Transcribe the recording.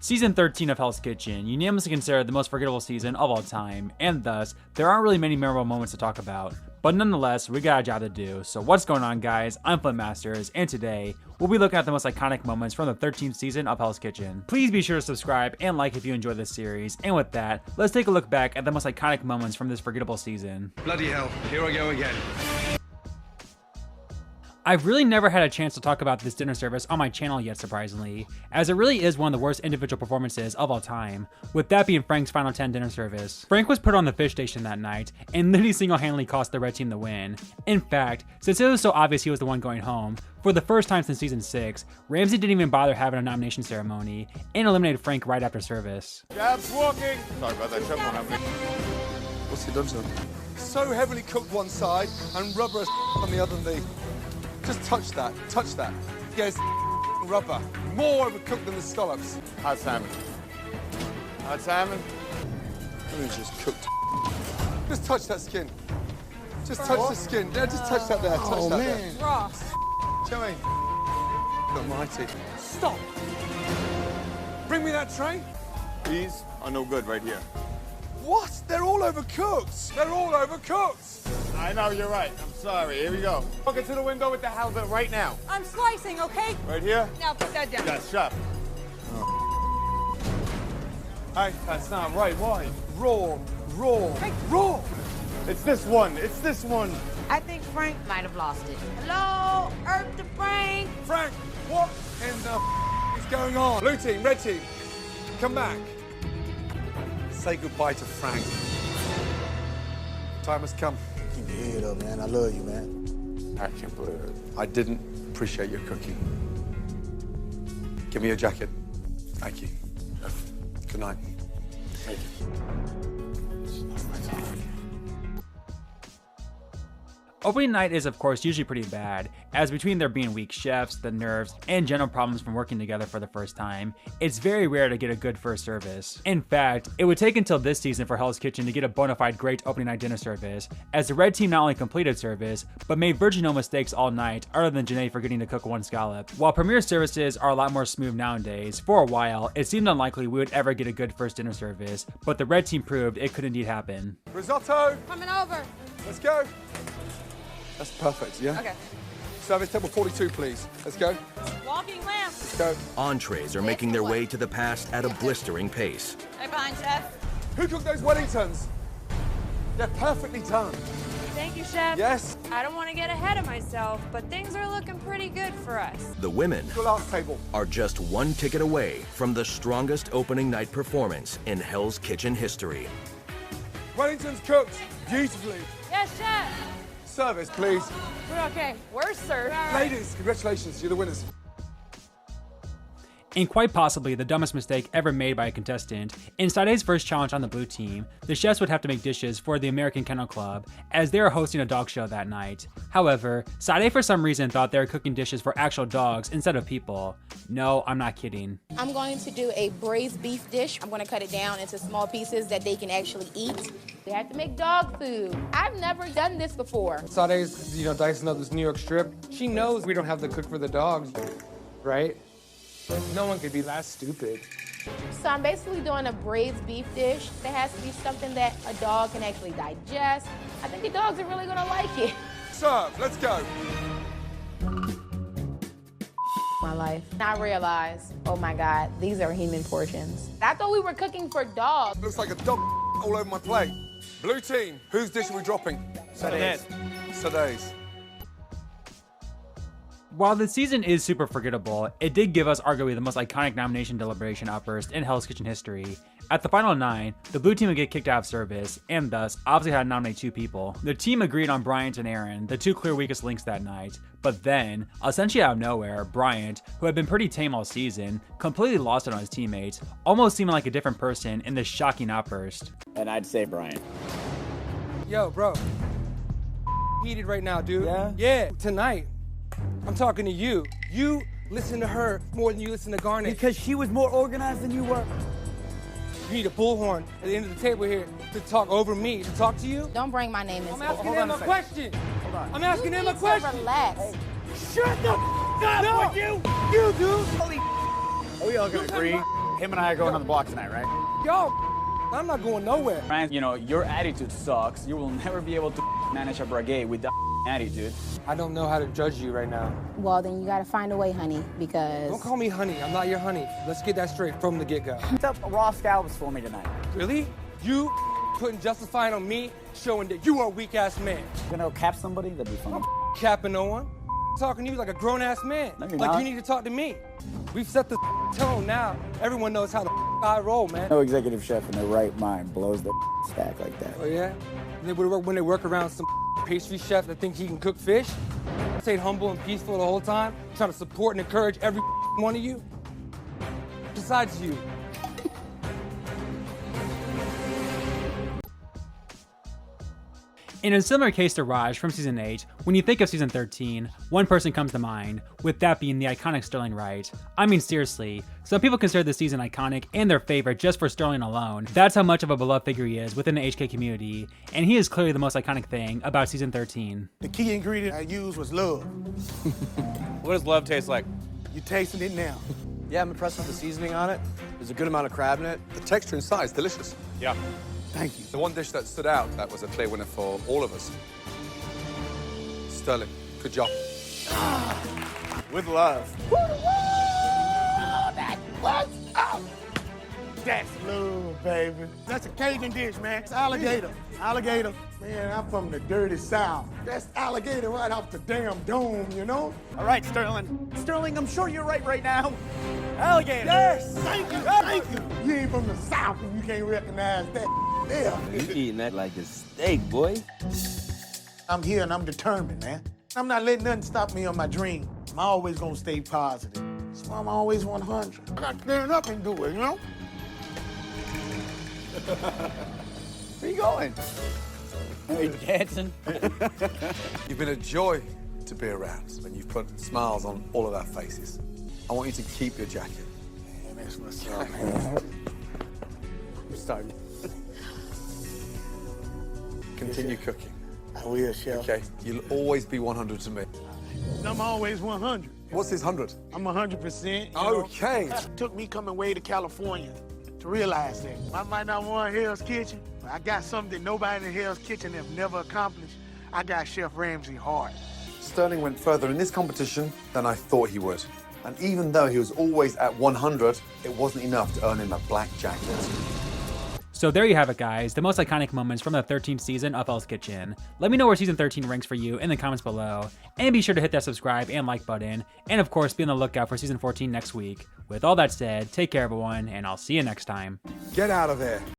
Season 13 of Hell's Kitchen, unanimously considered the most forgettable season of all time, and thus, there aren't really many memorable moments to talk about. But nonetheless, we got a job to do. So what's going on, guys? I'm FlynnMasters, and today, we'll be looking at the most iconic moments from the 13th season of Hell's Kitchen. Please be sure to subscribe and like if you enjoyed this series, and with that, let's take a look back at the most iconic moments from this forgettable season. Bloody hell, here I go again. I've really never had a chance to talk about this dinner service on my channel yet, surprisingly, as it really is one of the worst individual performances of all time, with that being Frank's Final 10 dinner service. Frank was put on the fish station that night, and literally single-handedly cost the red team the win. In fact, since it was so obvious he was the one going home, for the first time since season 6, Ramsay didn't even bother having a nomination ceremony, and eliminated Frank right after service. Jab's walking! Sorry about that, Chef. What's he done to him? So heavily cooked one side and rubber on the other knee. Just touch that, touch that. Yes, rubber. More overcooked than the scallops. Hot salmon. Hot salmon? It was just cooked. Just touch that skin. Just touch the skin. Yeah, just touch that there. Touch that there. Ross. Joey. Almighty. Stop. Bring me that tray. These are no good right here. What? They're all overcooked. They're all overcooked. I know, you're right. I'm sorry. Here we go. Walk into the window with the halibut right now. I'm slicing, okay? Right here? Now put that down. Yes, Chef. Hey, that's not right. Why? Raw. Hey. Raw. It's this one. It's this one. I think Frank might have lost it. Hello, Earth to Frank. Frank, what in the is going on? Blue team, red team, come back. Say goodbye to Frank. Time has come. Keep your head up, man. I love you, man. I can't believe it. I didn't appreciate your cooking. Give me your jacket. Thank you. Good night. Thank you. Opening night is of course usually pretty bad, as between there being weak chefs, the nerves, and general problems from working together for the first time, it's very rare to get a good first service. In fact, it would take until this season for Hell's Kitchen to get a bona fide great opening night dinner service, as the red team not only completed service, but made virtually no mistakes all night other than Janae forgetting to cook one scallop. While premiere services are a lot more smooth nowadays, for a while, it seemed unlikely we would ever get a good first dinner service, but the red team proved it could indeed happen. Risotto. Coming over. Let's go. That's perfect, yeah? Okay. Service table 42, please. Let's go. Walking lamp. Let's go. Entrees are making their way to the past at a blistering pace. Right behind, Chef. Who cooked those Wellingtons? They're perfectly done. Thank you, Chef. Yes? I don't want to get ahead of myself, but things are looking pretty good for us. The women Your last table. are just one ticket away from the strongest opening night performance in Hell's Kitchen history. Wellington's cooked beautifully. Yes, Chef. Service, please. We're okay. We're served. Ladies, congratulations. You're the winners. And quite possibly the dumbest mistake ever made by a contestant, in Sade's first challenge on the blue team, the chefs would have to make dishes for the American Kennel Club, as they were hosting a dog show that night. However, Sade for some reason thought they were cooking dishes for actual dogs instead of people. No, I'm not kidding. I'm going to do a braised beef dish. I'm going to cut it down into small pieces that they can actually eat. They have to make dog food. I've never done this before. Sade's, dicing up this New York strip. She knows we don't have to cook for the dogs, right? No one could be that stupid. So I'm basically doing a braised beef dish. There has to be something that a dog can actually digest. I think the dogs are really gonna like it. Serve, let's go. My life. I realized, oh my God, these are human portions. I thought we were cooking for dogs. Looks like a dog all over my plate. Blue team, whose dish are we dropping? Sade's. Sade's. While the season is super forgettable, it did give us arguably the most iconic nomination deliberation outburst in Hell's Kitchen history. At the final 9, the blue team would get kicked out of service, and thus obviously had to nominate 2 people. The team agreed on Bryant and Aaron, the 2 clear weakest links that night, but then, essentially out of nowhere, Bryant, who had been pretty tame all season, completely lost it on his teammates, almost seeming like a different person in this shocking outburst. And I'd say Bryant. Yo, bro. Heated right now, dude. Yeah? Yeah, tonight. I'm talking to you. You listen to her more than you listen to Garnet. Because she was more organized than you were. You need a bullhorn at the end of the table here to talk over me, to talk to you. Don't bring my name into I'm it. asking him a question. Hold on. I'm asking him a You need to question. relax. Shut the f up, No, would you? you, dude. Holy Are we all gonna agree? Him and I are going on the block tonight, right? Yo, I'm not going nowhere. Ryan, you know, your attitude sucks. You will never be able to manage a brigade with that attitude. I don't know how to judge you right now. Well, then you gotta find a way, honey, because... Don't call me honey. I'm not your honey. Let's get that straight from the get-go. What's up raw scallops for me tonight? Really? You putting justifying on me, showing that you are a weak-ass man. You gonna go cap somebody? That'd be fun. I'm capping no one. Talking to you like a grown-ass man. No, you're like not. you need to talk to me. We've set the tone now. Everyone knows how the I roll, man. No executive chef in their right mind blows their stack like that. Oh, yeah? When they work around some pastry chef that think he can cook fish? Stayed humble and peaceful the whole time, trying to support and encourage every one of you? Besides you. In a similar case to Raj from Season 8, when you think of Season 13, one person comes to mind, with that being the iconic Sterling Wright. I mean seriously, some people consider this season iconic and their favorite just for Sterling alone. That's how much of a beloved figure he is within the HK community, and he is clearly the most iconic thing about Season 13. The key ingredient I used was love. What does love taste like? You tasting it now. Yeah, I'm impressed with the seasoning on it. There's a good amount of crab in it. The texture inside is delicious. Yeah. Thank you. The one dish that stood out that was a clear winner for all of us. Sterling, good job. With love. That's love, baby. That's a Cajun dish, man. It's alligator. Alligator. Man, I'm from the dirty South. That's alligator right off the damn dome, you know? All right, Sterling. Sterling, I'm sure you're right now. Alligator. Yes, thank you, thank you. You ain't from the South and you can't recognize that. Yeah. You eating that like a steak, boy. I'm here and I'm determined, man. I'm not letting nothing stop me on my dream. I'm always gonna stay positive. That's why I'm always 100. I gotta stand up and do it, you know? Where you going? Are you dancing? You've been a joy to be around, and you've put smiles on all of our faces. I want you to keep your jacket. Man, that's what's up, man. I'm starting. Continue cooking. I will, Chef. Okay, you'll always be 100 to me. I'm always 100. What's this 100? I'm 100%. you know? Okay. It took me coming way to California to realize that. I might not want Hell's Kitchen, but I got something that nobody in Hell's Kitchen have never accomplished. I got Chef Ramsay heart. Sterling went further in this competition than I thought he would. And even though he was always at 100, it wasn't enough to earn him a black jacket. So there you have it, guys, the most iconic moments from the 13th season of Hell's Kitchen. Let me know where Season 13 ranks for you in the comments below, and be sure to hit that subscribe and like button, and of course be on the lookout for Season 14 next week. With all that said, take care everyone, and I'll see you next time. Get out of there.